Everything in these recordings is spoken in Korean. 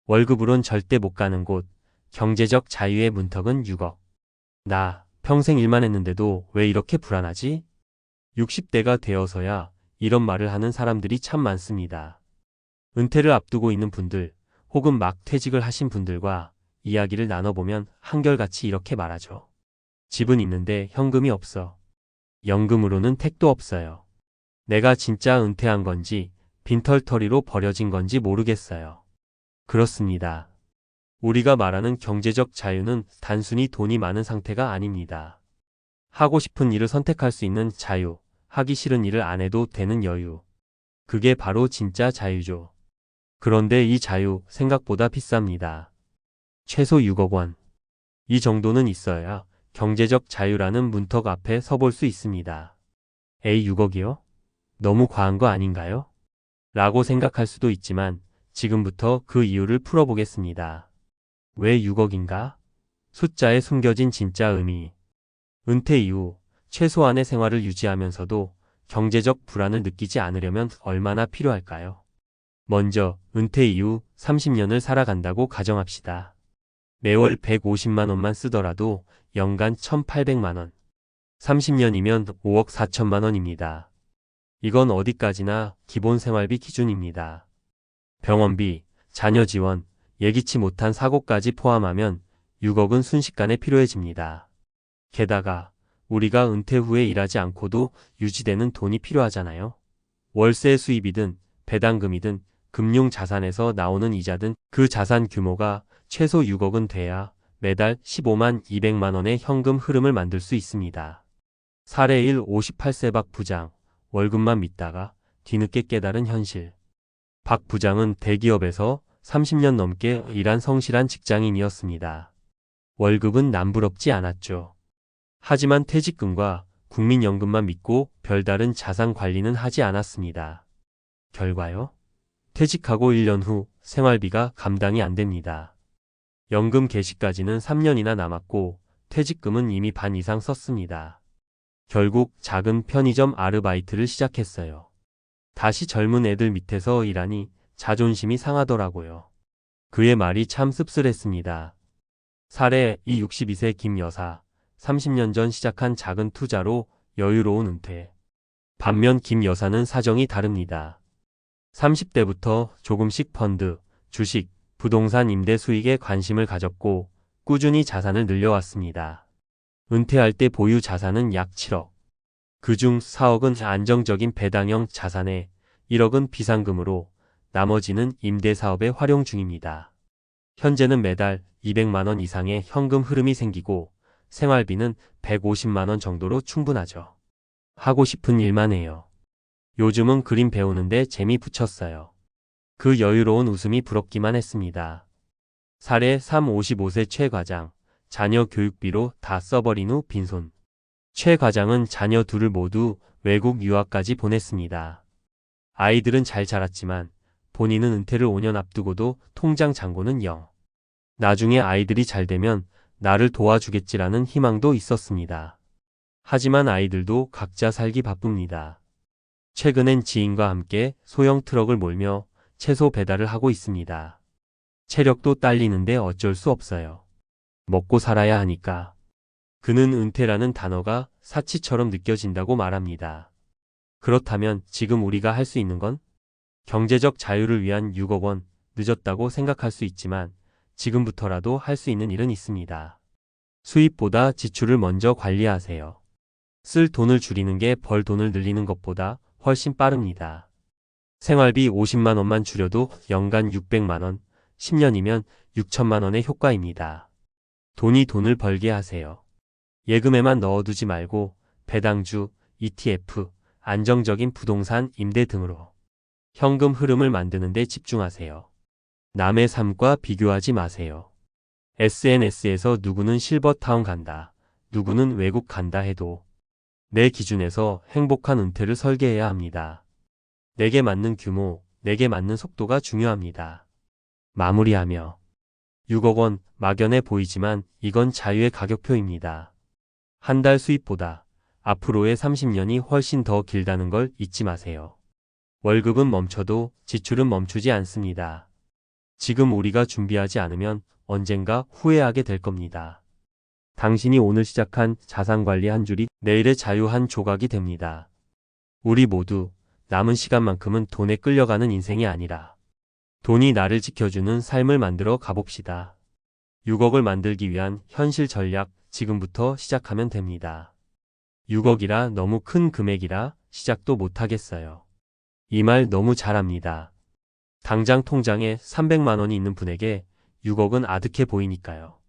월급으론 절대 못 가는 곳, 경제적 자유의 문턱은 6억. 나 평생 일만 했는데도 왜 이렇게 불안하지? 60대가 되어서야 이런 말을 하는 사람들이 참 많습니다. 은퇴를 앞두고 있는 분들, 혹은 막 퇴직을 하신 분들과 이야기를 나눠보면 한결같이 이렇게 말하죠. 집은 있는데 현금이 없어. 연금으로는 택도 없어요. 내가 진짜 은퇴한 건지 빈털터리로 버려진 건지 모르겠어요. 그렇습니다. 우리가 말하는 경제적 자유는 단순히 돈이 많은 상태가 아닙니다. 하고 싶은 일을 선택할 수 있는 자유, 하기 싫은 일을 안 해도 되는 여유. 그게 바로 진짜 자유죠. 그런데 이 자유 생각보다 비쌉니다. 최소 6억 원. 이 정도는 있어야 경제적 자유라는 문턱 앞에 서볼 수 있습니다. 에이 6억이요? 너무 과한 거 아닌가요? 라고 생각할 수도 있지만 지금부터 그 이유를 풀어보겠습니다. 왜 6억인가? 숫자에 숨겨진 진짜 의미. 은퇴 이후 최소한의 생활을 유지하면서도 경제적 불안을 느끼지 않으려면 얼마나 필요할까요? 먼저 은퇴 이후 30년을 살아간다고 가정합시다. 매월 150만 원만 쓰더라도 연간 1,800만 원. 30년이면 5억 4천만 원입니다. 이건 어디까지나 기본 생활비 기준입니다. 병원비, 자녀 지원, 예기치 못한 사고까지 포함하면 6억은 순식간에 필요해집니다. 게다가 우리가 은퇴 후에 일하지 않고도 유지되는 돈이 필요하잖아요. 월세 수입이든 배당금이든 금융자산에서 나오는 이자든 그 자산 규모가 최소 6억은 돼야 매달 15만 200만 원의 현금 흐름을 만들 수 있습니다. 사례 1 58세 박 부장, 월급만 믿다가 뒤늦게 깨달은 현실. 박 부장은 대기업에서 30년 넘게 일한 성실한 직장인이었습니다. 월급은 남부럽지 않았죠. 하지만 퇴직금과 국민연금만 믿고 별다른 자산 관리는 하지 않았습니다. 결과요? 퇴직하고 1년 후 생활비가 감당이 안 됩니다. 연금 개시까지는 3년이나 남았고 퇴직금은 이미 반 이상 썼습니다. 결국 작은 편의점 아르바이트를 시작했어요. 다시 젊은 애들 밑에서 일하니 자존심이 상하더라고요. 그의 말이 참 씁쓸했습니다. 사례 이 62세 김 여사, 30년 전 시작한 작은 투자로 여유로운 은퇴. 반면 김 여사는 사정이 다릅니다. 30대부터 조금씩 펀드, 주식, 부동산 임대 수익에 관심을 가졌고 꾸준히 자산을 늘려왔습니다. 은퇴할 때 보유 자산은 약 7억. 그중 4억은 안정적인 배당형 자산에 1억은 비상금으로 나머지는 임대사업에 활용 중입니다. 현재는 매달 200만 원 이상의 현금 흐름이 생기고 생활비는 150만 원 정도로 충분하죠. 하고 싶은 일만 해요. 요즘은 그림 배우는데 재미 붙였어요. 그 여유로운 웃음이 부럽기만 했습니다. 사례 3 55세 최 과장, 자녀 교육비로 다 써버린 후 빈손. 최 과장은 자녀 둘을 모두 외국 유학까지 보냈습니다. 아이들은 잘 자랐지만 본인은 은퇴를 5년 앞두고도 통장 잔고는 0. 나중에 아이들이 잘 되면 나를 도와주겠지라는 희망도 있었습니다. 하지만 아이들도 각자 살기 바쁩니다. 최근엔 지인과 함께 소형 트럭을 몰며 채소 배달을 하고 있습니다. 체력도 딸리는데 어쩔 수 없어요. 먹고 살아야 하니까. 그는 은퇴라는 단어가 사치처럼 느껴진다고 말합니다. 그렇다면 지금 우리가 할 수 있는 건? 경제적 자유를 위한 6억 원, 늦었다고 생각할 수 있지만 지금부터라도 할 수 있는 일은 있습니다. 수입보다 지출을 먼저 관리하세요. 쓸 돈을 줄이는 게 벌 돈을 늘리는 것보다 훨씬 빠릅니다. 생활비 50만 원만 줄여도 연간 600만 원, 10년이면 6천만 원의 효과입니다. 돈이 돈을 벌게 하세요. 예금에만 넣어두지 말고 배당주, ETF, 안정적인 부동산 임대 등으로 현금 흐름을 만드는 데 집중하세요. 남의 삶과 비교하지 마세요. SNS에서 누구는 실버타운 간다, 누구는 외국 간다 해도 내 기준에서 행복한 은퇴를 설계해야 합니다. 내게 맞는 규모, 내게 맞는 속도가 중요합니다. 마무리하며 6억 원 막연해 보이지만 이건 자유의 가격표입니다. 한 달 수입보다 앞으로의 30년이 훨씬 더 길다는 걸 잊지 마세요. 월급은 멈춰도 지출은 멈추지 않습니다. 지금 우리가 준비하지 않으면 언젠가 후회하게 될 겁니다. 당신이 오늘 시작한 자산관리 한 줄이 내일의 자유 한 조각이 됩니다. 우리 모두 남은 시간만큼은 돈에 끌려가는 인생이 아니라 돈이 나를 지켜주는 삶을 만들어 가봅시다. 6억을 만들기 위한 현실 전략 지금부터 시작하면 됩니다. 6억이라 너무 큰 금액이라 시작도 못하겠어요. 이 말 너무 잘합니다. 당장 통장에 300만 원이 있는 분에게 6억은 아득해 보이니까요.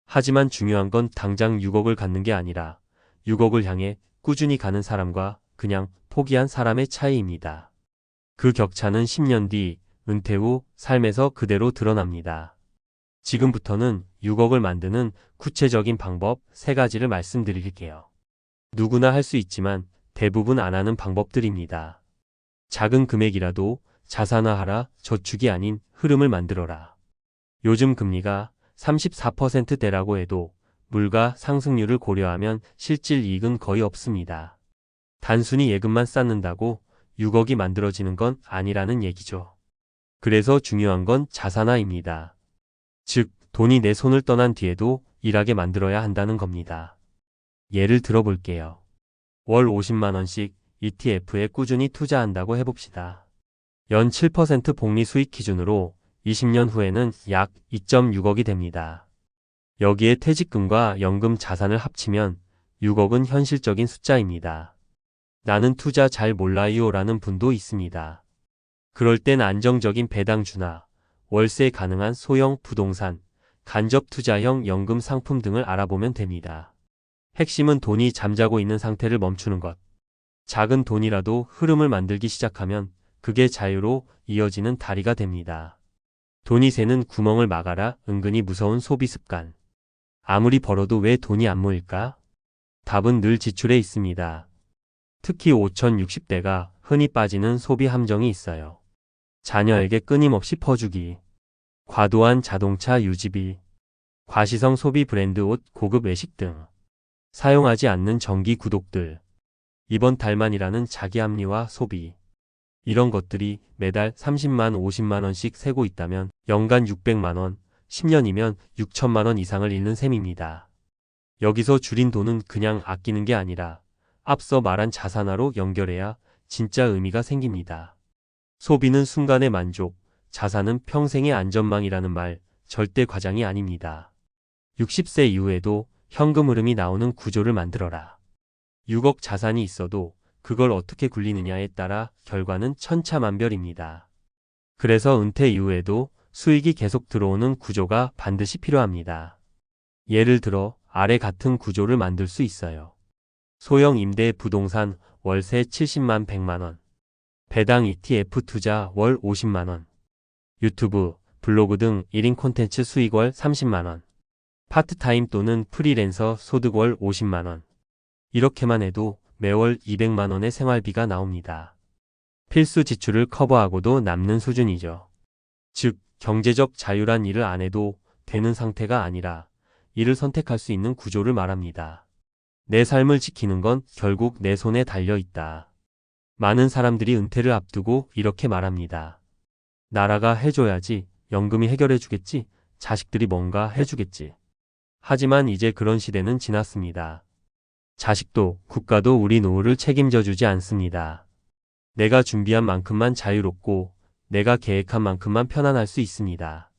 하지만 중요한 건 당장 6억을 갖는 게 아니라 6억을 향해 꾸준히 가는 사람과 그냥 포기한 사람의 차이입니다. 그 격차는 10년 뒤 은퇴 후 삶에서 그대로 드러납니다. 지금부터는 6억을 만드는 구체적인 방법 3가지를 말씀드릴게요. 누구나 할 수 있지만 대부분 안 하는 방법들입니다. 작은 금액이라도 자산화하라, 저축이 아닌 흐름을 만들어라. 요즘 금리가 34%대라고 해도 물가 상승률을 고려하면 실질 이익은 거의 없습니다. 단순히 예금만 쌓는다고 6억이 만들어지는 건 아니라는 얘기죠. 그래서 중요한 건 자산화입니다. 즉, 돈이 내 손을 떠난 뒤에도 일하게 만들어야 한다는 겁니다. 예를 들어볼게요. 월 50만 원씩 ETF에 꾸준히 투자한다고 해봅시다. 연 7% 복리 수익 기준으로 20년 후에는 약 2.6억이 됩니다. 여기에 퇴직금과 연금 자산을 합치면 6억은 현실적인 숫자입니다. 나는 투자 잘 몰라요 라는 분도 있습니다. 그럴 땐 안정적인 배당주나 월세 가능한 소형 부동산, 간접 투자형 연금 상품 등을 알아보면 됩니다. 핵심은 돈이 잠자고 있는 상태를 멈추는 것. 작은 돈이라도 흐름을 만들기 시작하면 그게 자유로 이어지는 다리가 됩니다. 돈이 새는 구멍을 막아라. 은근히 무서운 소비 습관. 아무리 벌어도 왜 돈이 안 모일까? 답은 늘 지출에 있습니다. 특히 5060대가 흔히 빠지는 소비 함정이 있어요. 자녀에게 끊임없이 퍼주기, 과도한 자동차 유지비, 과시성 소비 브랜드 옷, 고급 외식 등 사용하지 않는 정기 구독들, 이번 달만이라는 자기 합리화 소비. 이런 것들이 매달 30만 50만 원씩 새고 있다면 연간 600만 원, 10년이면 6천만 원 이상을 잃는 셈입니다. 여기서 줄인 돈은 그냥 아끼는 게 아니라 앞서 말한 자산화로 연결해야 진짜 의미가 생깁니다. 소비는 순간의 만족, 자산은 평생의 안전망이라는 말 절대 과장이 아닙니다. 60세 이후에도 현금 흐름이 나오는 구조를 만들어라. 6억 자산이 있어도 그걸 어떻게 굴리느냐에 따라 결과는 천차만별입니다. 그래서 은퇴 이후에도 수익이 계속 들어오는 구조가 반드시 필요합니다. 예를 들어 아래 같은 구조를 만들 수 있어요. 소형 임대 부동산 월세 70만 100만 원, 배당 ETF 투자 월 50만 원, 유튜브, 블로그 등 1인 콘텐츠 수익 월 30만 원, 파트타임 또는 프리랜서 소득 월 50만 원. 이렇게만 해도 매월 200만 원의 생활비가 나옵니다. 필수 지출을 커버하고도 남는 수준이죠. 즉, 경제적 자유란 일을 안 해도 되는 상태가 아니라 이를 선택할 수 있는 구조를 말합니다. 내 삶을 지키는 건 결국 내 손에 달려 있다. 많은 사람들이 은퇴를 앞두고 이렇게 말합니다. 나라가 해줘야지, 연금이 해결해주겠지, 자식들이 뭔가 해주겠지. 하지만 이제 그런 시대는 지났습니다. 자식도 국가도 우리 노후를 책임져 주지 않습니다. 내가 준비한 만큼만 자유롭고 내가 계획한 만큼만 편안할 수 있습니다.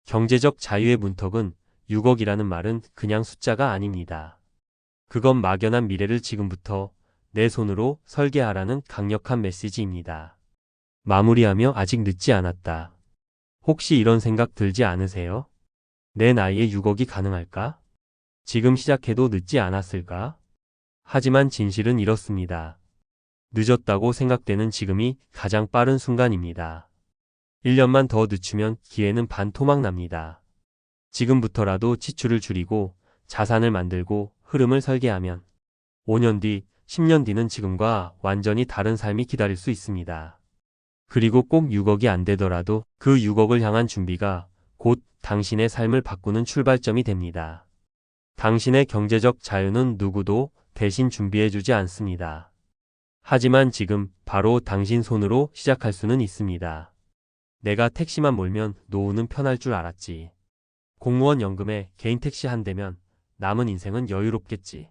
경제적 자유의 문턱은 6억이라는 말은 그냥 숫자가 아닙니다. 그건 막연한 미래를 지금부터 내 손으로 설계하라는 강력한 메시지입니다. 마무리하며 아직 늦지 않았다. 혹시 이런 생각 들지 않으세요? 내 나이에 6억이 가능할까? 지금 시작해도 늦지 않았을까? 하지만 진실은 이렇습니다. 늦었다고 생각되는 지금이 가장 빠른 순간입니다. 1년만 더 늦추면 기회는 반토막 납니다. 지금부터라도 지출을 줄이고 자산을 만들고 흐름을 설계하면 5년 뒤, 10년 뒤는 지금과 완전히 다른 삶이 기다릴 수 있습니다. 그리고 꼭 6억이 안 되더라도 그 6억을 향한 준비가 곧 당신의 삶을 바꾸는 출발점이 됩니다. 당신의 경제적 자유는 누구도 대신 준비해주지 않습니다. 하지만 지금 바로 당신 손으로 시작할 수는 있습니다. 내가 택시만 몰면 노후는 편할 줄 알았지. 공무원 연금에 개인 택시 한 대면 남은 인생은 여유롭겠지.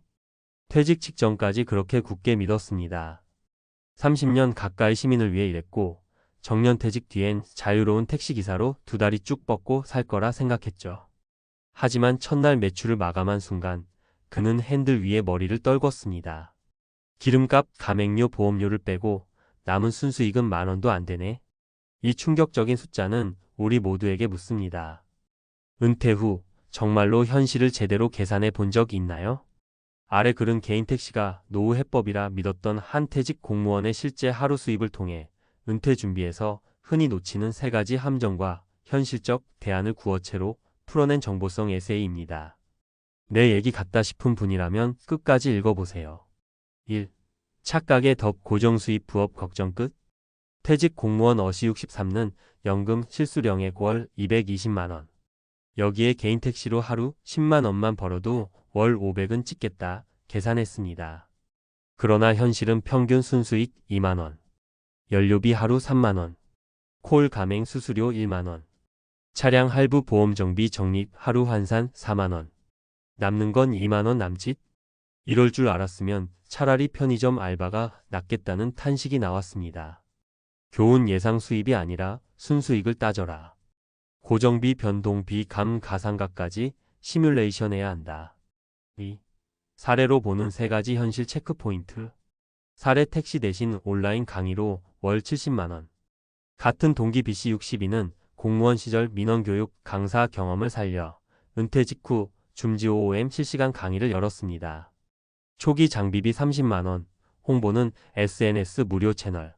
퇴직 직전까지 그렇게 굳게 믿었습니다. 30년 가까이 시민을 위해 일했고 정년퇴직 뒤엔 자유로운 택시기사로 두 다리 쭉 뻗고 살 거라 생각했죠. 하지만 첫날 매출을 마감한 순간 그는 핸들 위에 머리를 떨궜습니다. 기름값, 가맹료, 보험료를 빼고 남은 순수익은 10,000원도 안 되네. 이 충격적인 숫자는 우리 모두에게 묻습니다. 은퇴 후 정말로 현실을 제대로 계산해 본 적이 있나요? 아래 글은 개인 택시가 노후 해법이라 믿었던 한 퇴직 공무원의 실제 하루 수입을 통해 은퇴 준비에서 흔히 놓치는 3가지 함정과 현실적 대안을 구어체로 풀어낸 정보성 에세이입니다. 내 얘기 같다 싶은 분이라면 끝까지 읽어보세요. 1. 착각의 덕 고정수입 부업 걱정 끝. 퇴직 공무원 어시 63는 연금 실수령액 월 220만원. 여기에 개인 택시로 하루 10만원만 벌어도 월 500은 찍겠다 계산했습니다. 그러나 현실은 평균 순수익 2만원. 연료비 하루 3만원. 콜 가맹 수수료 1만원. 차량 할부 보험 정비 적립 하루 환산 4만원. 남는 건 2만원 남짓? 이럴 줄 알았으면 차라리 편의점 알바가 낫겠다는 탄식이 나왔습니다. 교훈 예상 수입이 아니라 순수익을 따져라. 고정비, 변동비, 감가상각까지 시뮬레이션해야 한다. 2. 사례로 보는 3가지 현실 체크 포인트. 사례 택시 대신 온라인 강의로 월 70만원. 같은 동기 B씨 62는 공무원 시절 민원교육 강사 경험을 살려 은퇴 직후 줌지 OOM 실시간 강의를 열었습니다. 초기 장비비 30만원, 홍보는 SNS 무료 채널.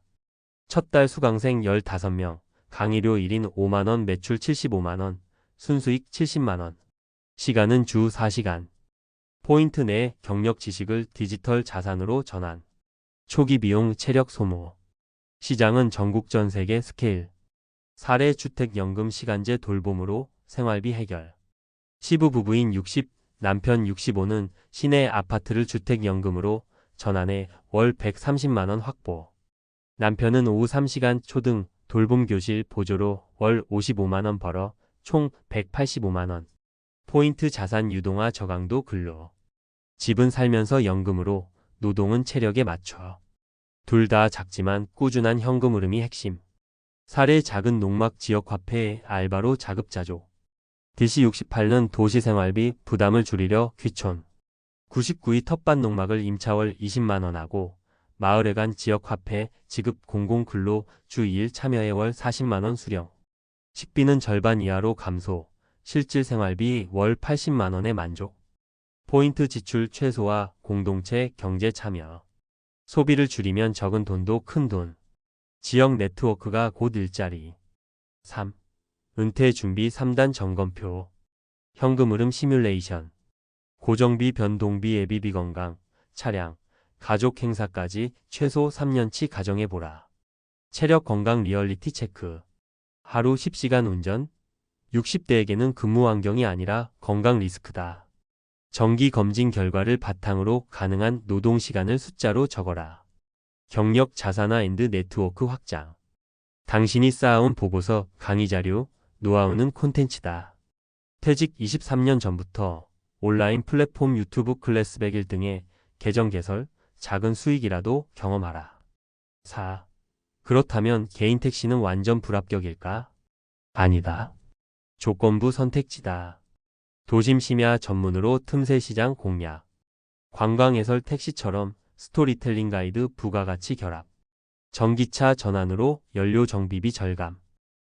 첫 달 수강생 15명, 강의료 1인 5만원, 매출 75만원, 순수익 70만원. 시간은 주 4시간. 포인트 내 경력 지식을 디지털 자산으로 전환. 초기 비용 체력 소모. 시장은 전국 전 세계 스케일. 사례 주택연금 시간제 돌봄으로 생활비 해결. 시부 부부인 60, 남편 65는 시내 아파트를 주택연금으로 전환해 월 130만원 확보. 남편은 오후 3시간 초등 돌봄 교실 보조로 월 55만원 벌어 총 185만원. 포인트 자산 유동화 저강도 근로. 집은 살면서 연금으로, 노동은 체력에 맞춰. 둘 다 작지만 꾸준한 현금 흐름이 핵심. 사례 작은 농막 지역화폐 알바로 자급자족. DC 68는 도시생활비 부담을 줄이려 귀촌. 99위 텃밭 농막을 임차월 20만원 하고 마을에 간 지역화폐 지급 공공근로 주 2일 참여해 월 40만원 수령. 식비는 절반 이하로 감소. 실질 생활비 월 80만원에 만족. 포인트 지출 최소화 공동체 경제 참여. 소비를 줄이면 적은 돈도 큰 돈. 지역 네트워크가 곧 일자리. 3. 은퇴 준비 3단 점검표. 현금 흐름 시뮬레이션. 고정비, 변동비, 예비비, 건강, 차량, 가족 행사까지 최소 3년치 가정해보라. 체력 건강 리얼리티 체크. 하루 10시간 운전. 60대에게는 근무 환경이 아니라 건강 리스크다. 정기 검진 결과를 바탕으로 가능한 노동 시간을 숫자로 적어라. 경력 자산화 앤드 네트워크 확장. 당신이 쌓아온 보고서, 강의 자료, 노하우는 콘텐츠다. 퇴직 23년 전부터 온라인 플랫폼 유튜브 클래스 100일 등의 계정 개설, 작은 수익이라도 경험하라. 4. 그렇다면 개인 택시는 완전 불합격일까? 아니다. 조건부 선택지다. 도심 심야 전문으로 틈새 시장 공략. 관광 해설 택시처럼 스토리텔링 가이드 부가가치 결합. 전기차 전환으로 연료 정비비 절감.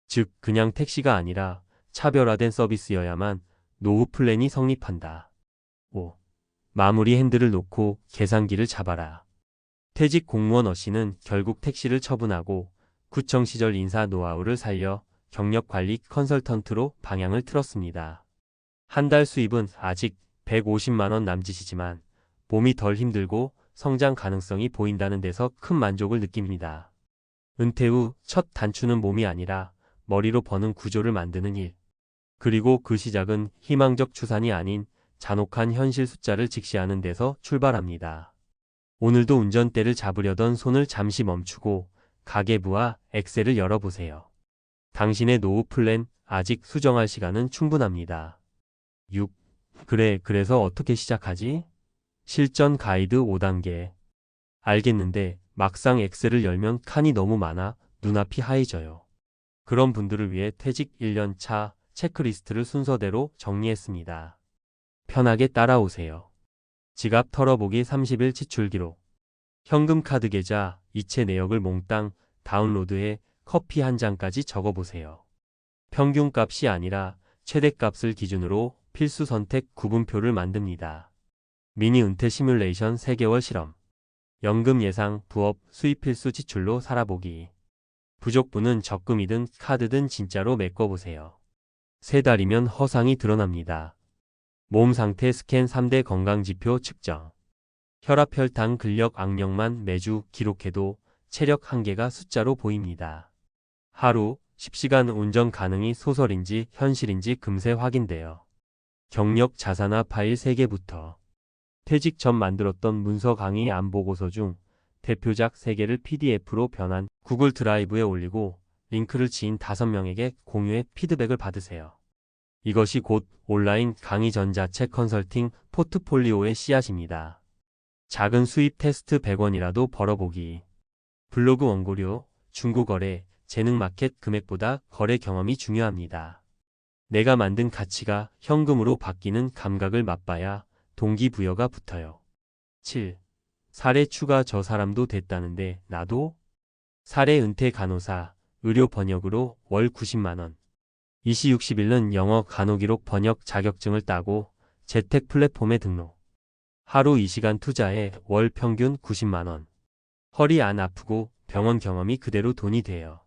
즉 그냥 택시가 아니라 차별화된 서비스여야만 노후 플랜이 성립한다. 5. 마무리 핸들을 놓고 계산기를 잡아라. 퇴직 공무원 어씨는 결국 택시를 처분하고 구청 시절 인사 노하우를 살려 경력관리 컨설턴트로 방향을 틀었습니다. 한 달 수입은 아직 150만원 남짓이지만 몸이 덜 힘들고 성장 가능성이 보인다는 데서 큰 만족을 느낍니다. 은퇴 후 첫 단추는 몸이 아니라 머리로 버는 구조를 만드는 일. 그리고 그 시작은 희망적 추산이 아닌 잔혹한 현실 숫자를 직시하는 데서 출발합니다. 오늘도 운전대를 잡으려던 손을 잠시 멈추고 가계부와 엑셀을 열어보세요. 당신의 노후 플랜 아직 수정할 시간은 충분합니다. 6. 그래서 어떻게 시작하지? 실전 가이드 5단계. 알겠는데 막상 엑셀을 열면 칸이 너무 많아 눈앞이 하얘져요. 그런 분들을 위해 퇴직 1년 차 체크리스트를 순서대로 정리했습니다. 편하게 따라오세요. 지갑 털어보기 30일 지출 기록. 현금 카드 계좌, 이체 내역을 몽땅 다운로드해 커피 한 잔까지 적어보세요. 평균값이 아니라 최대값을 기준으로 필수 선택 구분표를 만듭니다. 미니 은퇴 시뮬레이션 3개월 실험. 연금 예상, 부업, 수입 필수 지출로 살아보기. 부족분은 적금이든 카드든 진짜로 메꿔보세요. 3달이면 허상이 드러납니다. 몸 상태 스캔 3대 건강지표 측정. 혈압, 혈당, 근력, 악력만 매주 기록해도 체력 한계가 숫자로 보입니다. 하루 10시간 운전 가능이 소설인지 현실인지 금세 확인돼요. 경력 자산화 파일 3개부터. 퇴직 전 만들었던 문서 강의 안보고서 중 대표작 3개를 PDF로 변환 구글 드라이브에 올리고 링크를 지인 5명에게 공유해 피드백을 받으세요. 이것이 곧 온라인 강의 전자책 컨설팅 포트폴리오의 씨앗입니다. 작은 수입 테스트 100원이라도 벌어보기. 블로그 원고료, 중고거래, 재능마켓 금액보다 거래 경험이 중요합니다. 내가 만든 가치가 현금으로 바뀌는 감각을 맛봐야 동기부여가 붙어요. 7. 사례 추가. 저 사람도 됐다는데 나도? 사례 은퇴 간호사, 의료 번역으로 월 90만원. 이시 60일은 영어 간호기록 번역 자격증을 따고 재택 플랫폼에 등록. 하루 2시간 투자해 월 평균 90만원. 허리 안 아프고 병원 경험이 그대로 돈이 돼요.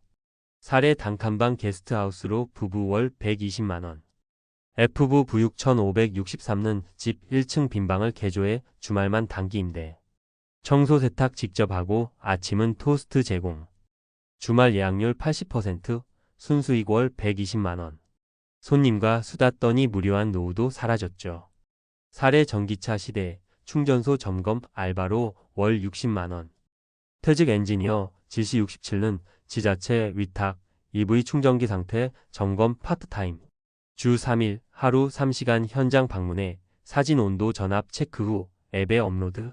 사례 단칸방 게스트하우스로 부부 월 120만원. F부 부육 1563는 집 1층 빈방을 개조해 주말만 단기 임대. 청소 세탁 직접 하고 아침은 토스트 제공. 주말 예약률 80%, 순수익 월 120만원. 손님과 수다 떠니 무료한 노후도 사라졌죠. 사례 전기차 시대, 충전소 점검 알바로 월 60만원. 퇴직 엔지니어 지시 67는 지자체 위탁, EV 충전기 상태 점검 파트타임. 주 3일, 하루 3시간 현장 방문해 사진 온도 전압 체크 후 앱에 업로드.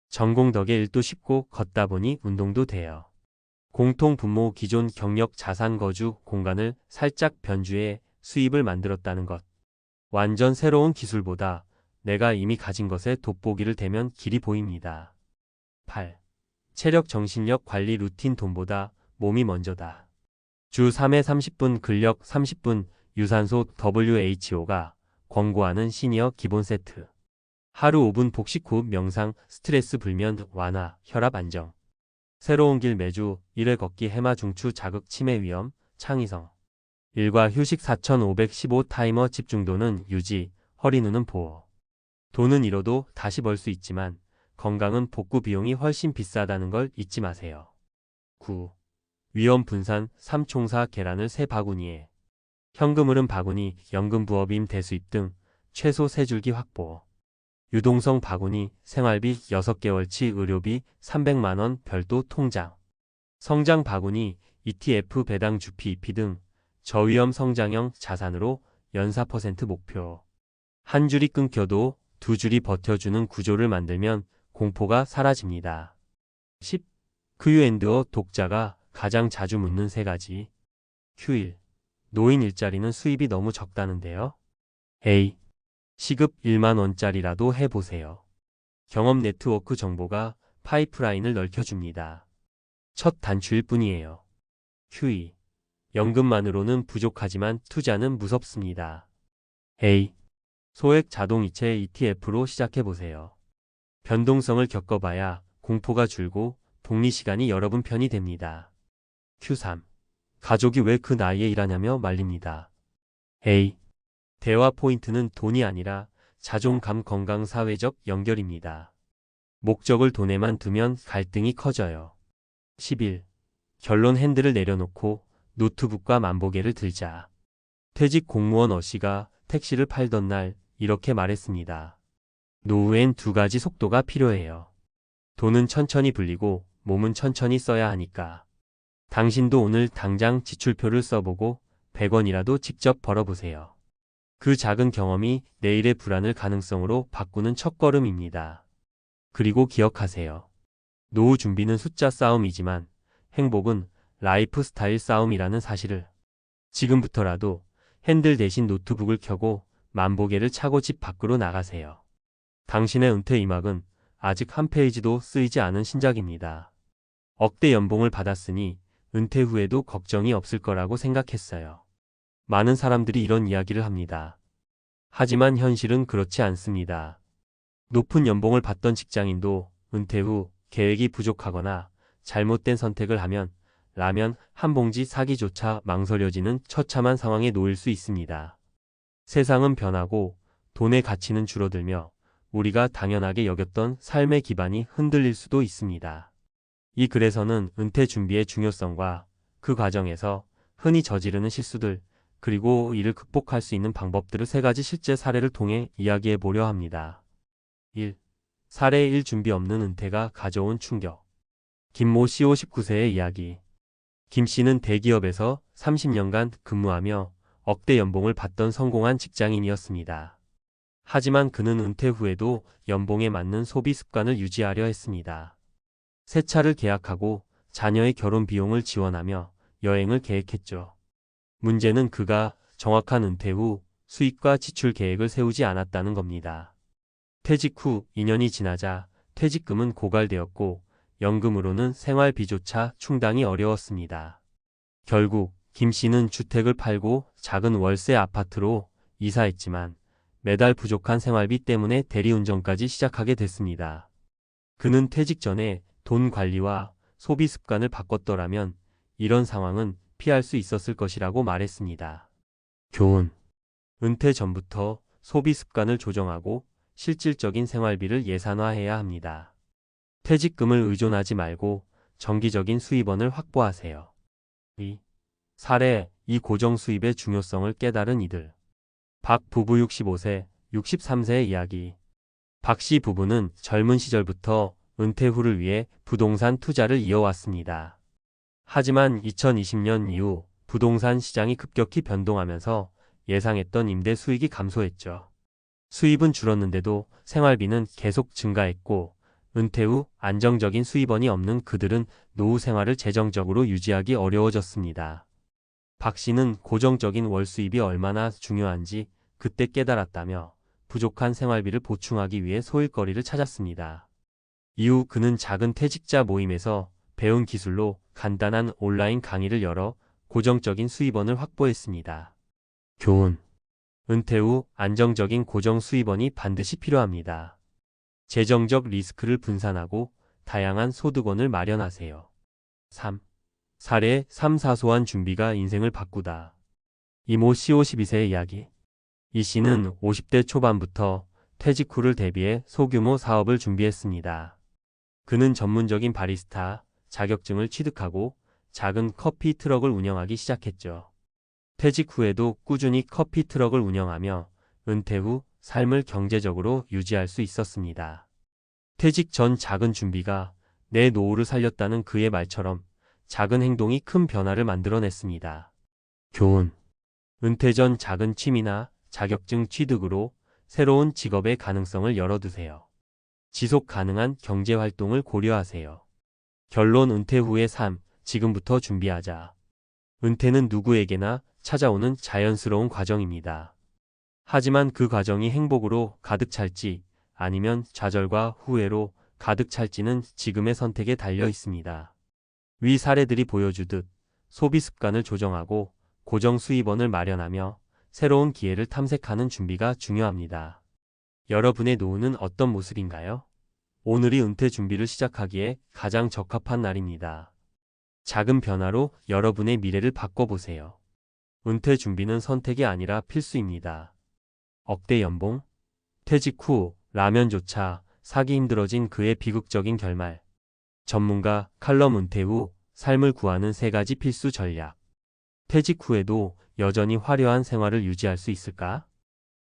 전공 덕에 일도 쉽고 걷다 보니 운동도 돼요. 공통 분모. 기존 경력 자산 거주 공간을 살짝 변주해 수입을 만들었다는 것. 완전 새로운 기술보다 내가 이미 가진 것에 돋보기를 대면 길이 보입니다. 8. 체력 정신력 관리 루틴. 돈보다 몸이 먼저다. 주 3회 30분 근력 30분 유산소 WHO가 권고하는 시니어 기본 세트. 하루 5분 복식 후 명상, 스트레스 불면 완화, 혈압 안정. 새로운 길 매주 1회 걷기. 해마 중추 자극 치매 위험, 창의성. 일과 휴식 4515 타이머. 집중도는 유지, 허리 누는 보호. 돈은 잃어도 다시 벌 수 있지만 건강은 복구 비용이 훨씬 비싸다는 걸 잊지 마세요. 9. 위험 분산. 삼총사 계란을 3바구니에. 현금 흐름 바구니, 연금 부업임 대수입 등 최소 3줄기 확보. 유동성 바구니, 생활비 6개월치 의료비 300만원 별도 통장. 성장 바구니, ETF 배당 주피 EP 등 저위험 성장형 자산으로 연 4% 목표. 한 줄이 끊겨도 두 줄이 버텨주는 구조를 만들면 공포가 사라집니다. 10. Q&A. 독자가 가장 자주 묻는 3가지. Q1. 노인 일자리는 수입이 너무 적다는데요. A. 시급 1만원짜리라도 해보세요. 경험 네트워크 정보가 파이프라인을 넓혀줍니다. 첫 단추일 뿐이에요. Q2. 연금만으로는 부족하지만 투자는 무섭습니다. A. 소액 자동이체 ETF로 시작해보세요. 변동성을 겪어봐야 공포가 줄고 복리시간이 여러분 편이 됩니다. Q3. 가족이 왜 그 나이에 일하냐며 말립니다. A. 대화 포인트는 돈이 아니라 자존감, 건강, 사회적 연결입니다. 목적을 돈에만 두면 갈등이 커져요. 11. 결론. 핸들을 내려놓고 노트북과 만보계를 들자. 퇴직 공무원 어씨가 택시를 팔던 날 이렇게 말했습니다. 노후엔 2가지 속도가 필요해요. 돈은 천천히 불리고 몸은 천천히 써야 하니까. 당신도 오늘 당장 지출표를 써보고 100원이라도 직접 벌어보세요. 그 작은 경험이 내일의 불안을 가능성으로 바꾸는 첫걸음입니다. 그리고 기억하세요. 노후 준비는 숫자 싸움이지만 행복은 라이프 스타일 싸움이라는 사실을 지금부터라도 핸들 대신 노트북을 켜고 만보개를 차고 집 밖으로 나가세요. 당신의 은퇴 이막은 아직 한 페이지도 쓰이지 않은 신작입니다. 억대 연봉을 받았으니 은퇴 후에도 걱정이 없을 거라고 생각했어요. 많은 사람들이 이런 이야기를 합니다. 하지만 현실은 그렇지 않습니다. 높은 연봉을 받던 직장인도 은퇴 후 계획이 부족하거나 잘못된 선택을 하면 라면 한 봉지 사기조차 망설여지는 처참한 상황에 놓일 수 있습니다. 세상은 변하고 돈의 가치는 줄어들며 우리가 당연하게 여겼던 삶의 기반이 흔들릴 수도 있습니다. 이 글에서는 은퇴 준비의 중요성과 그 과정에서 흔히 저지르는 실수들, 그리고 이를 극복할 수 있는 방법들을 3가지 실제 사례를 통해 이야기해 보려 합니다. 1. 사례 1. 준비 없는 은퇴가 가져온 충격. 김모 씨 59세의 이야기. 김 씨는 대기업에서 30년간 근무하며 억대 연봉을 받던 성공한 직장인이었습니다. 하지만 그는 은퇴 후에도 연봉에 맞는 소비 습관을 유지하려 했습니다. 새 차를 계약하고 자녀의 결혼 비용을 지원하며 여행을 계획했죠. 문제는 그가 정확한 은퇴 후 수입과 지출 계획을 세우지 않았다는 겁니다. 퇴직 후 2년이 지나자 퇴직금은 고갈되었고 연금으로는 생활비조차 충당이 어려웠습니다. 결국 김 씨는 주택을 팔고 작은 월세 아파트로 이사했지만 매달 부족한 생활비 때문에 대리운전까지 시작하게 됐습니다. 그는 퇴직 전에 돈 관리와 소비 습관을 바꿨더라면 이런 상황은 피할 수 있었을 것이라고 말했습니다. 교훈. 은퇴 전부터 소비 습관을 조정하고 실질적인 생활비를 예산화해야 합니다. 퇴직금을 의존하지 말고 정기적인 수입원을 확보하세요. 2. 사례 2. 고정 수입의 중요성을 깨달은 이들. 박 부부 65세, 63세의 이야기. 박 씨 부부는 젊은 시절부터 은퇴 후를 위해 부동산 투자를 이어왔습니다. 하지만 2020년 이후 부동산 시장이 급격히 변동하면서 예상했던 임대 수익이 감소했죠. 수입은 줄었는데도 생활비는 계속 증가했고 은퇴 후 안정적인 수입원이 없는 그들은 노후 생활을 재정적으로 유지하기 어려워졌습니다. 박 씨는 고정적인 월 수입이 얼마나 중요한지 그때 깨달았다며 부족한 생활비를 보충하기 위해 소일거리를 찾았습니다. 이후 그는 작은 퇴직자 모임에서 배운 기술로 간단한 온라인 강의를 열어 고정적인 수입원을 확보했습니다. 교훈. 은퇴 후 안정적인 고정 수입원이 반드시 필요합니다. 재정적 리스크를 분산하고 다양한 소득원을 마련하세요. 3. 사례 3. 사소한 준비가 인생을 바꾸다. 이모 씨 52세의 이야기. 이 씨는 50대 초반부터 퇴직 후를 대비해 소규모 사업을 준비했습니다. 그는 전문적인 바리스타 자격증을 취득하고 작은 커피 트럭을 운영하기 시작했죠. 퇴직 후에도 꾸준히 커피 트럭을 운영하며 은퇴 후 삶을 경제적으로 유지할 수 있었습니다. 퇴직 전 작은 준비가 내 노후를 살렸다는 그의 말처럼 작은 행동이 큰 변화를 만들어냈습니다. 교훈. 은퇴 전 작은 취미나 자격증 취득으로 새로운 직업의 가능성을 열어두세요. 지속 가능한 경제 활동을 고려하세요. 결론. 은퇴 후의 삶, 지금부터 준비하자. 은퇴는 누구에게나 찾아오는 자연스러운 과정입니다. 하지만 그 과정이 행복으로 가득 찰지 아니면 좌절과 후회로 가득 찰지는 지금의 선택에 달려 있습니다. 위 사례들이 보여주듯 소비 습관을 조정하고 고정 수입원을 마련하며 새로운 기회를 탐색하는 준비가 중요합니다. 여러분의 노후는 어떤 모습인가요? 오늘이 은퇴 준비를 시작하기에 가장 적합한 날입니다. 작은 변화로 여러분의 미래를 바꿔보세요. 은퇴 준비는 선택이 아니라 필수입니다. 억대 연봉? 퇴직 후 라면조차 사기 힘들어진 그의 비극적인 결말. 전문가 칼럼. 은퇴 후 삶을 구하는 3가지 필수 전략. 퇴직 후에도 여전히 화려한 생활을 유지할 수 있을까?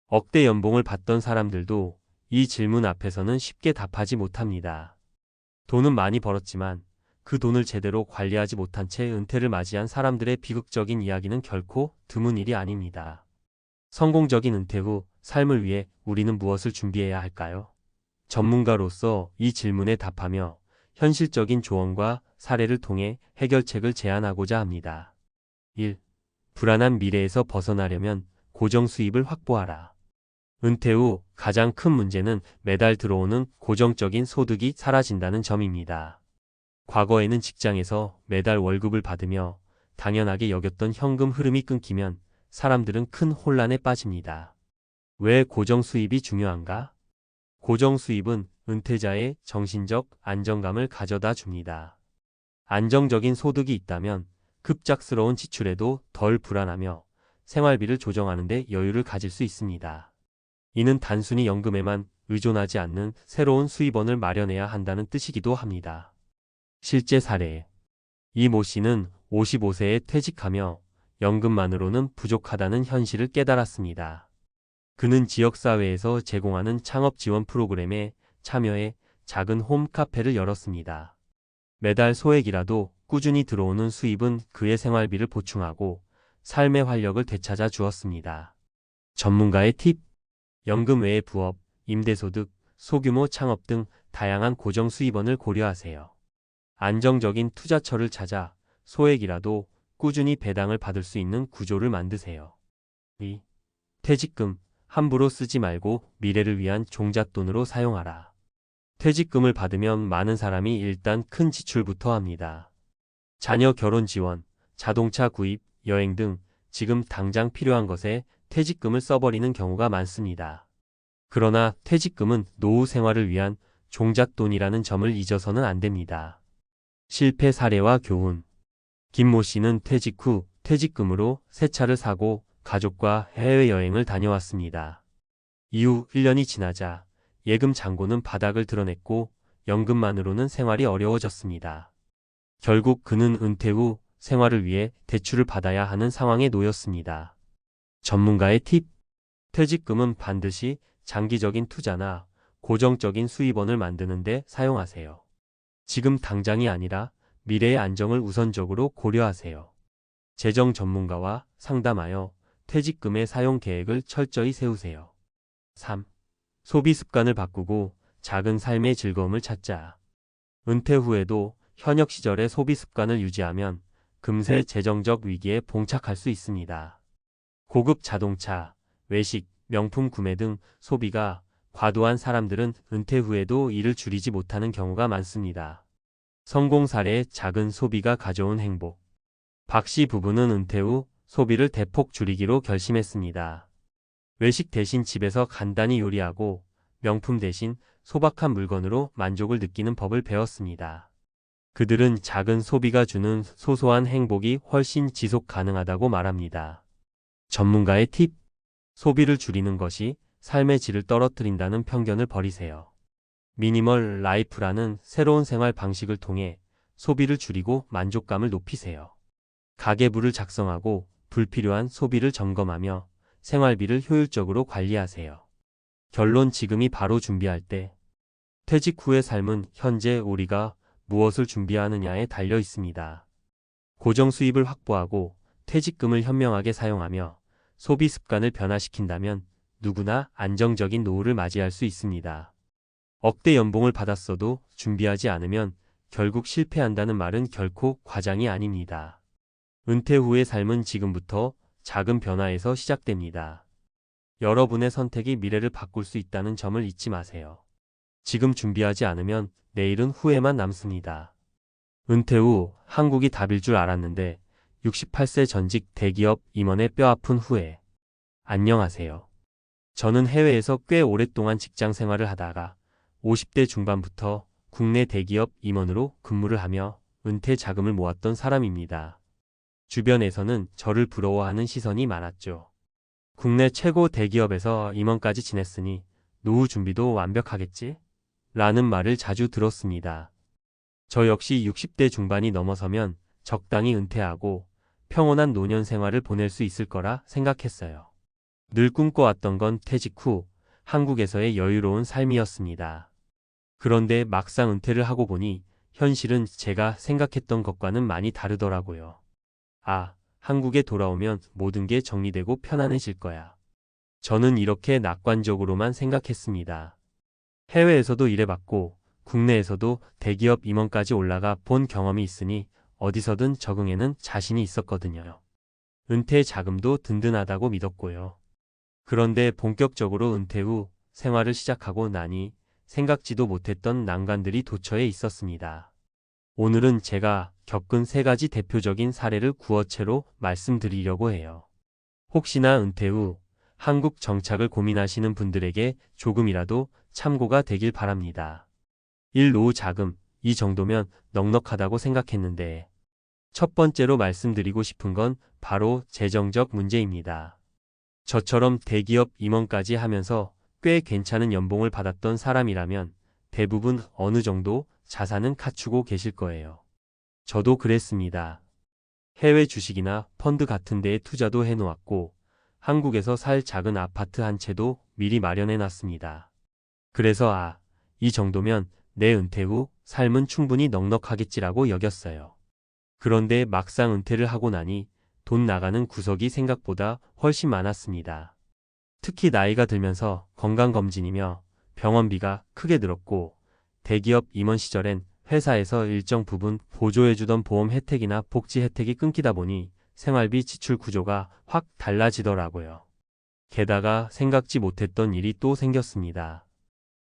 억대 연봉을 받던 사람들도 이 질문 앞에서는 쉽게 답하지 못합니다. 돈은 많이 벌었지만 그 돈을 제대로 관리하지 못한 채 은퇴를 맞이한 사람들의 비극적인 이야기는 결코 드문 일이 아닙니다. 성공적인 은퇴 후 삶을 위해 우리는 무엇을 준비해야 할까요? 전문가로서 이 질문에 답하며 현실적인 조언과 사례를 통해 해결책을 제안하고자 합니다. 1. 불안한 미래에서 벗어나려면 고정 수입을 확보하라. 은퇴 후 가장 큰 문제는 매달 들어오는 고정적인 소득이 사라진다는 점입니다. 과거에는 직장에서 매달 월급을 받으며 당연하게 여겼던 현금 흐름이 끊기면 사람들은 큰 혼란에 빠집니다. 왜 고정 수입이 중요한가? 고정 수입은 은퇴자의 정신적 안정감을 가져다 줍니다. 안정적인 소득이 있다면 급작스러운 지출에도 덜 불안하며 생활비를 조정하는 데 여유를 가질 수 있습니다. 이는 단순히 연금에만 의존하지 않는 새로운 수입원을 마련해야 한다는 뜻이기도 합니다. 실제 사례. 이 모 씨는 55세에 퇴직하며 연금만으로는 부족하다는 현실을 깨달았습니다. 그는 지역사회에서 제공하는 창업 지원 프로그램에 참여해 작은 홈카페를 열었습니다. 매달 소액이라도 꾸준히 들어오는 수입은 그의 생활비를 보충하고 삶의 활력을 되찾아 주었습니다. 전문가의 팁. 연금 외의 부업, 임대소득, 소규모 창업 등 다양한 고정 수입원을 고려하세요. 안정적인 투자처를 찾아 소액이라도 꾸준히 배당을 받을 수 있는 구조를 만드세요. 2. 퇴직금. 함부로 쓰지 말고 미래를 위한 종잣돈으로 사용하라. 퇴직금을 받으면 많은 사람이 일단 큰 지출부터 합니다. 자녀 결혼 지원, 자동차 구입, 여행 등 지금 당장 필요한 것에 퇴직금을 써버리는 경우가 많습니다. 그러나 퇴직금은 노후 생활을 위한 종잣돈이라는 점을 잊어서는 안 됩니다. 실패 사례와 교훈. 김모 씨는 퇴직 후 퇴직금으로 새 차를 사고 가족과 해외여행을 다녀왔습니다. 이후 1년이 지나자 예금 잔고는 바닥을 드러냈고 연금만으로는 생활이 어려워졌습니다. 결국 그는 은퇴 후 생활을 위해 대출을 받아야 하는 상황에 놓였습니다. 전문가의 팁. 퇴직금은 반드시 장기적인 투자나 고정적인 수입원을 만드는 데 사용하세요. 지금 당장이 아니라 미래의 안정을 우선적으로 고려하세요. 재정 전문가와 상담하여 퇴직금의 사용 계획을 철저히 세우세요. 3. 소비 습관을 바꾸고 작은 삶의 즐거움을 찾자. 은퇴 후에도 현역 시절의 소비 습관을 유지하면 금세 재정적 위기에 봉착할 수 있습니다. 고급 자동차, 외식, 명품 구매 등 소비가 과도한 사람들은 은퇴 후에도 이를 줄이지 못하는 경우가 많습니다. 성공 사례의 작은 소비가 가져온 행복. 박 씨 부부는 은퇴 후 소비를 대폭 줄이기로 결심했습니다. 외식 대신 집에서 간단히 요리하고 명품 대신 소박한 물건으로 만족을 느끼는 법을 배웠습니다. 그들은 작은 소비가 주는 소소한 행복이 훨씬 지속 가능하다고 말합니다. 전문가의 팁. 소비를 줄이는 것이 삶의 질을 떨어뜨린다는 편견을 버리세요. 미니멀 라이프라는 새로운 생활 방식을 통해 소비를 줄이고 만족감을 높이세요. 가계부를 작성하고 불필요한 소비를 점검하며 생활비를 효율적으로 관리하세요. 결론. 지금이 바로 준비할 때. 퇴직 후의 삶은 현재 우리가 무엇을 준비하느냐에 달려 있습니다. 고정 수입을 확보하고 퇴직금을 현명하게 사용하며 소비 습관을 변화시킨다면 누구나 안정적인 노후를 맞이할 수 있습니다. 억대 연봉을 받았어도 준비하지 않으면 결국 실패한다는 말은 결코 과장이 아닙니다. 은퇴 후의 삶은 지금부터 작은 변화에서 시작됩니다. 여러분의 선택이 미래를 바꿀 수 있다는 점을 잊지 마세요. 지금 준비하지 않으면 내일은 후회만 남습니다. 은퇴 후 한국이 답일 줄 알았는데 68세 전직 대기업 임원의 뼈아픈 후회. 안녕하세요. 저는 해외에서 꽤 오랫동안 직장 생활을 하다가 50대 중반부터 국내 대기업 임원으로 근무를 하며 은퇴 자금을 모았던 사람입니다. 주변에서는 저를 부러워하는 시선이 많았죠. 국내 최고 대기업에서 임원까지 지냈으니 노후 준비도 완벽하겠지? 라는 말을 자주 들었습니다. 저 역시 60대 중반이 넘어서면 적당히 은퇴하고 평온한 노년 생활을 보낼 수 있을 거라 생각했어요. 늘 꿈꿔왔던 건 퇴직 후 한국에서의 여유로운 삶이었습니다. 그런데 막상 은퇴를 하고 보니 현실은 제가 생각했던 것과는 많이 다르더라고요. 아, 한국에 돌아오면 모든 게 정리되고 편안해질 거야. 저는 이렇게 낙관적으로만 생각했습니다. 해외에서도 일해봤고 국내에서도 대기업 임원까지 올라가 본 경험이 있으니 어디서든 적응에는 자신이 있었거든요. 은퇴 자금도 든든하다고 믿었고요. 그런데 본격적으로 은퇴 후 생활을 시작하고 나니 생각지도 못했던 난관들이 도처에 있었습니다. 오늘은 제가 겪은 3가지 대표적인 사례를 구어체로 말씀드리려고 해요. 혹시나 은퇴 후 한국 정착을 고민하시는 분들에게 조금이라도 참고가 되길 바랍니다. 1. 노후 자금. 이 정도면 넉넉하다고 생각했는데 첫 번째로 말씀드리고 싶은 건 바로 재정적 문제입니다. 저처럼 대기업 임원까지 하면서 꽤 괜찮은 연봉을 받았던 사람이라면 대부분 어느 정도 자산은 갖추고 계실 거예요. 저도 그랬습니다. 해외 주식이나 펀드 같은 데에 투자도 해놓았고 한국에서 살 작은 아파트 한 채도 미리 마련해 놨습니다. 그래서 이 정도면 내 은퇴 후 삶은 충분히 넉넉하겠지라고 여겼어요. 그런데 막상 은퇴를 하고 나니 돈 나가는 구석이 생각보다 훨씬 많았습니다. 특히 나이가 들면서 건강검진이며 병원비가 크게 늘었고 대기업 임원 시절엔 회사에서 일정 부분 보조해주던 보험 혜택이나 복지 혜택이 끊기다 보니 생활비 지출 구조가 확 달라지더라고요. 게다가 생각지 못했던 일이 또 생겼습니다.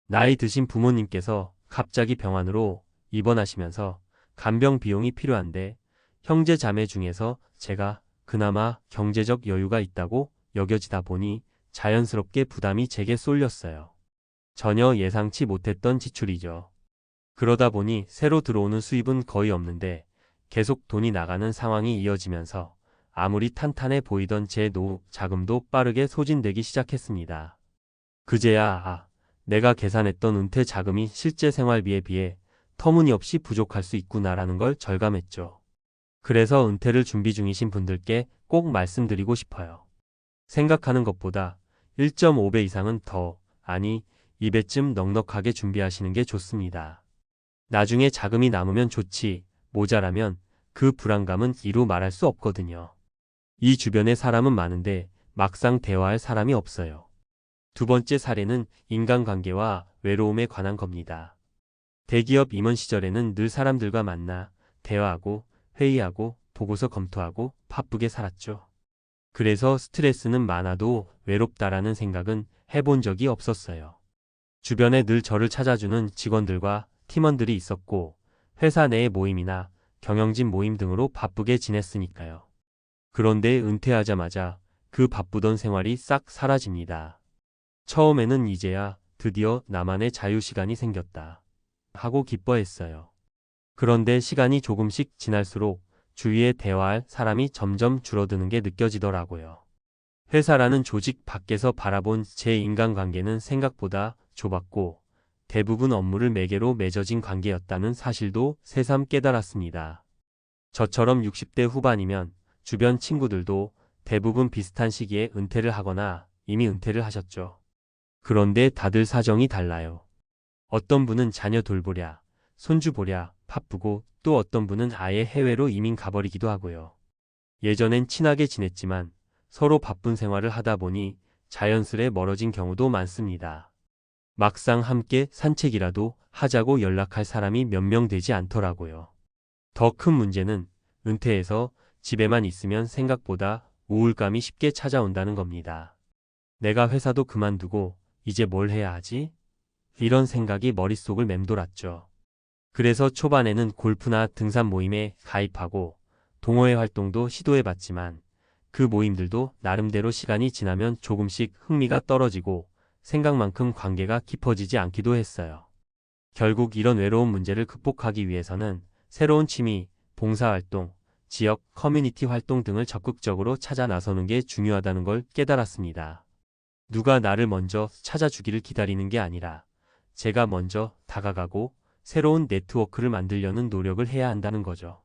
나이 드신 부모님께서 갑자기 병원으로 입원하시면서 간병 비용이 필요한데 형제 자매 중에서 제가 그나마 경제적 여유가 있다고 여겨지다 보니 자연스럽게 부담이 제게 쏠렸어요. 전혀 예상치 못했던 지출이죠. 그러다 보니 새로 들어오는 수입은 거의 없는데 계속 돈이 나가는 상황이 이어지면서 아무리 탄탄해 보이던 제 노후 자금도 빠르게 소진되기 시작했습니다. 그제야 내가 계산했던 은퇴 자금이 실제 생활비에 비해 터무니없이 부족할 수 있구나라는 걸 절감했죠. 그래서 은퇴를 준비 중이신 분들께 꼭 말씀드리고 싶어요. 생각하는 것보다 1.5배 이상은 아니 2배쯤 넉넉하게 준비하시는 게 좋습니다. 나중에 자금이 남으면 좋지, 모자라면 그 불안감은 이루 말할 수 없거든요. 이 주변에 사람은 많은데 막상 대화할 사람이 없어요. 두 번째 사례는 인간관계와 외로움에 관한 겁니다. 대기업 임원 시절에는 늘 사람들과 만나 대화하고 회의하고 보고서 검토하고 바쁘게 살았죠. 그래서 스트레스는 많아도 외롭다라는 생각은 해본 적이 없었어요. 주변에 늘 저를 찾아주는 직원들과 팀원들이 있었고 회사 내의 모임이나 경영진 모임 등으로 바쁘게 지냈으니까요. 그런데 은퇴하자마자 그 바쁘던 생활이 싹 사라집니다. 처음에는 이제야 드디어 나만의 자유시간이 생겼다 하고 기뻐했어요. 그런데 시간이 조금씩 지날수록 주위에 대화할 사람이 점점 줄어드는 게 느껴지더라고요. 회사라는 조직 밖에서 바라본 제 인간관계는 생각보다 좁았고 대부분 업무를 매개로 맺어진 관계였다는 사실도 새삼 깨달았습니다. 저처럼 60대 후반이면 주변 친구들도 대부분 비슷한 시기에 은퇴를 하거나 이미 은퇴를 하셨죠. 그런데 다들 사정이 달라요. 어떤 분은 자녀 돌보랴, 손주 보랴 바쁘고 또 어떤 분은 아예 해외로 이민 가버리기도 하고요. 예전엔 친하게 지냈지만 서로 바쁜 생활을 하다 보니 자연스레 멀어진 경우도 많습니다. 막상 함께 산책이라도 하자고 연락할 사람이 몇 명 되지 않더라고요. 더 큰 문제는 은퇴해서 집에만 있으면 생각보다 우울감이 쉽게 찾아온다는 겁니다. 내가 회사도 그만두고 이제 뭘 해야 하지? 이런 생각이 머릿속을 맴돌았죠. 그래서 초반에는 골프나 등산 모임에 가입하고 동호회 활동도 시도해봤지만 그 모임들도 나름대로 시간이 지나면 조금씩 흥미가 떨어지고 생각만큼 관계가 깊어지지 않기도 했어요. 결국 이런 외로운 문제를 극복하기 위해서는 새로운 취미, 봉사활동, 지역 커뮤니티 활동 등을 적극적으로 찾아 나서는 게 중요하다는 걸 깨달았습니다. 누가 나를 먼저 찾아주기를 기다리는 게 아니라 제가 먼저 다가가고 새로운 네트워크를 만들려는 노력을 해야 한다는 거죠.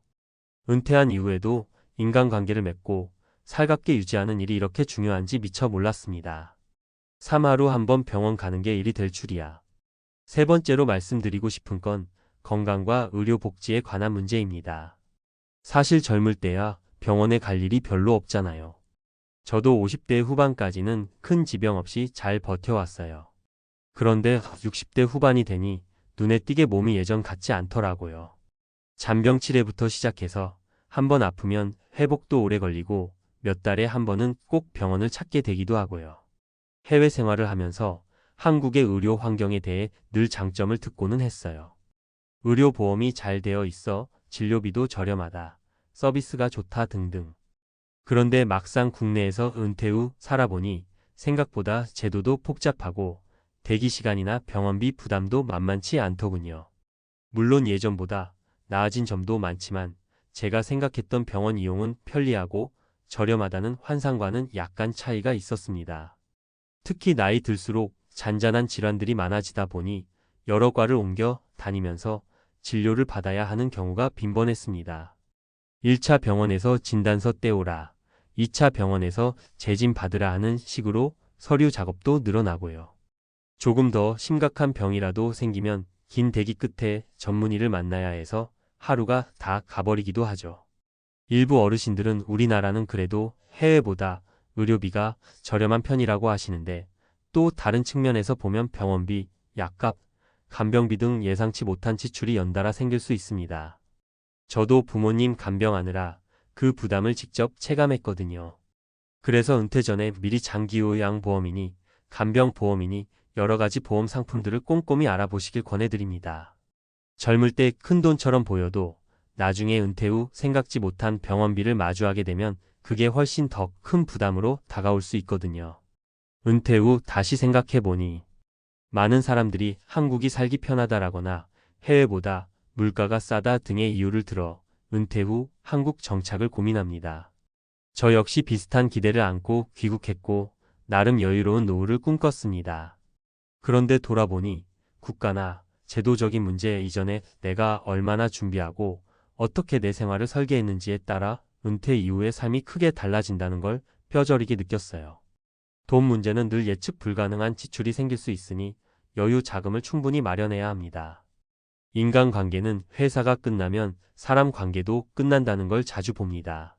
은퇴한 이후에도 인간관계를 맺고 살갑게 유지하는 일이 이렇게 중요한지 미처 몰랐습니다. 3하루 한 번 병원 가는 게 일이 될 줄이야. 세 번째로 말씀드리고 싶은 건 건강과 의료복지에 관한 문제입니다. 사실 젊을 때야 병원에 갈 일이 별로 없잖아요. 저도 50대 후반까지는 큰 지병 없이 잘 버텨왔어요. 그런데 60대 후반이 되니 눈에 띄게 몸이 예전 같지 않더라고요. 잔병 치레부터 시작해서 한 번 아프면 회복도 오래 걸리고 몇 달에 한 번은 꼭 병원을 찾게 되기도 하고요. 해외 생활을 하면서 한국의 의료 환경에 대해 늘 장점을 듣고는 했어요. 의료 보험이 잘 되어 있어 진료비도 저렴하다, 서비스가 좋다 등등. 그런데 막상 국내에서 은퇴 후 살아보니 생각보다 제도도 복잡하고 대기 시간이나 병원비 부담도 만만치 않더군요. 물론 예전보다 나아진 점도 많지만 제가 생각했던 병원 이용은 편리하고 저렴하다는 환상과는 약간 차이가 있었습니다. 특히 나이 들수록 잔잔한 질환들이 많아지다 보니 여러 과를 옮겨 다니면서 진료를 받아야 하는 경우가 빈번했습니다. 1차 병원에서 진단서 떼오라, 2차 병원에서 재진 받으라 하는 식으로 서류 작업도 늘어나고요. 조금 더 심각한 병이라도 생기면 긴 대기 끝에 전문의를 만나야 해서 하루가 다 가버리기도 하죠. 일부 어르신들은 우리나라는 그래도 해외보다 의료비가 저렴한 편이라고 하시는데 또 다른 측면에서 보면 병원비, 약값, 간병비 등 예상치 못한 지출이 연달아 생길 수 있습니다. 저도 부모님 간병하느라 그 부담을 직접 체감했거든요. 그래서 은퇴 전에 미리 장기요양보험이니 간병보험이니 여러 가지 보험 상품들을 꼼꼼히 알아보시길 권해드립니다. 젊을 때 큰돈처럼 보여도 나중에 은퇴 후 생각지 못한 병원비를 마주하게 되면 그게 훨씬 더 큰 부담으로 다가올 수 있거든요. 은퇴 후 다시 생각해보니 많은 사람들이 한국이 살기 편하다라거나 해외보다 물가가 싸다 등의 이유를 들어 은퇴 후 한국 정착을 고민합니다. 저 역시 비슷한 기대를 안고 귀국했고 나름 여유로운 노후를 꿈꿨습니다. 그런데 돌아보니 국가나 제도적인 문제 이전에 내가 얼마나 준비하고 어떻게 내 생활을 설계했는지에 따라 은퇴 이후의 삶이 크게 달라진다는 걸 뼈저리게 느꼈어요. 돈 문제는 늘 예측 불가능한 지출이 생길 수 있으니 여유 자금을 충분히 마련해야 합니다. 인간관계는 회사가 끝나면 사람 관계도 끝난다는 걸 자주 봅니다.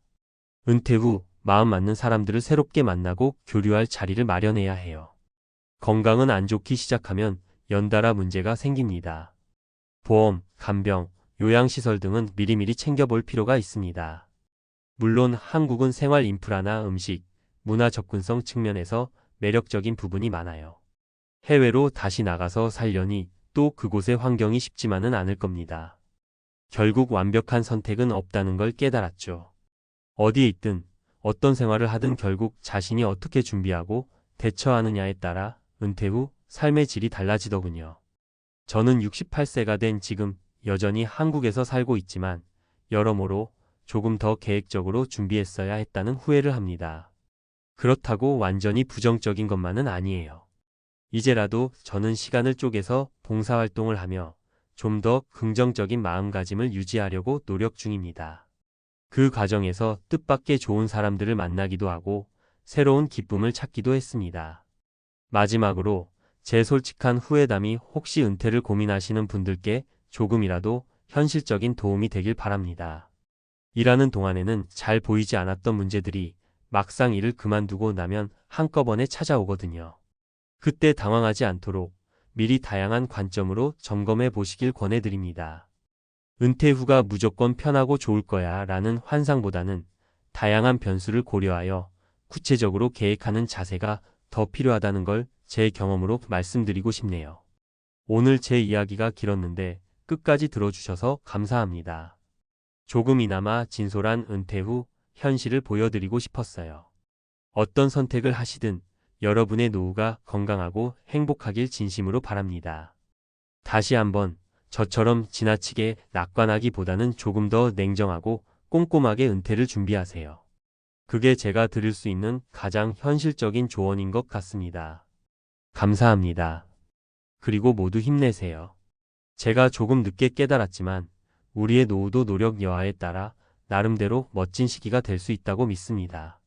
은퇴 후 마음 맞는 사람들을 새롭게 만나고 교류할 자리를 마련해야 해요. 건강은 안 좋기 시작하면 연달아 문제가 생깁니다. 보험, 간병, 요양시설 등은 미리미리 챙겨볼 필요가 있습니다. 물론 한국은 생활 인프라나 음식, 문화 접근성 측면에서 매력적인 부분이 많아요. 해외로 다시 나가서 살려니 또 그곳의 환경이 쉽지만은 않을 겁니다. 결국 완벽한 선택은 없다는 걸 깨달았죠. 어디에 있든 어떤 생활을 하든 결국 자신이 어떻게 준비하고 대처하느냐에 따라 은퇴 후 삶의 질이 달라지더군요. 저는 68세가 된 지금 여전히 한국에서 살고 있지만 여러모로 조금 더 계획적으로 준비했어야 했다는 후회를 합니다. 그렇다고 완전히 부정적인 것만은 아니에요. 이제라도 저는 시간을 쪼개서 봉사활동을 하며 좀 더 긍정적인 마음가짐을 유지하려고 노력 중입니다. 그 과정에서 뜻밖의 좋은 사람들을 만나기도 하고 새로운 기쁨을 찾기도 했습니다. 마지막으로 제 솔직한 후회담이 혹시 은퇴를 고민하시는 분들께 조금이라도 현실적인 도움이 되길 바랍니다. 일하는 동안에는 잘 보이지 않았던 문제들이 막상 일을 그만두고 나면 한꺼번에 찾아오거든요. 그때 당황하지 않도록 미리 다양한 관점으로 점검해 보시길 권해드립니다. 은퇴 후가 무조건 편하고 좋을 거야 라는 환상보다는 다양한 변수를 고려하여 구체적으로 계획하는 자세가 더 필요하다는 걸 제 경험으로 말씀드리고 싶네요. 오늘 제 이야기가 길었는데 끝까지 들어주셔서 감사합니다. 조금이나마 진솔한 은퇴 후 현실을 보여드리고 싶었어요. 어떤 선택을 하시든 여러분의 노후가 건강하고 행복하길 진심으로 바랍니다. 다시 한번 저처럼 지나치게 낙관하기보다는 조금 더 냉정하고 꼼꼼하게 은퇴를 준비하세요. 그게 제가 드릴 수 있는 가장 현실적인 조언인 것 같습니다. 감사합니다. 그리고 모두 힘내세요. 제가 조금 늦게 깨달았지만 우리의 노후도 노력 여하에 따라 나름대로 멋진 시기가 될 수 있다고 믿습니다.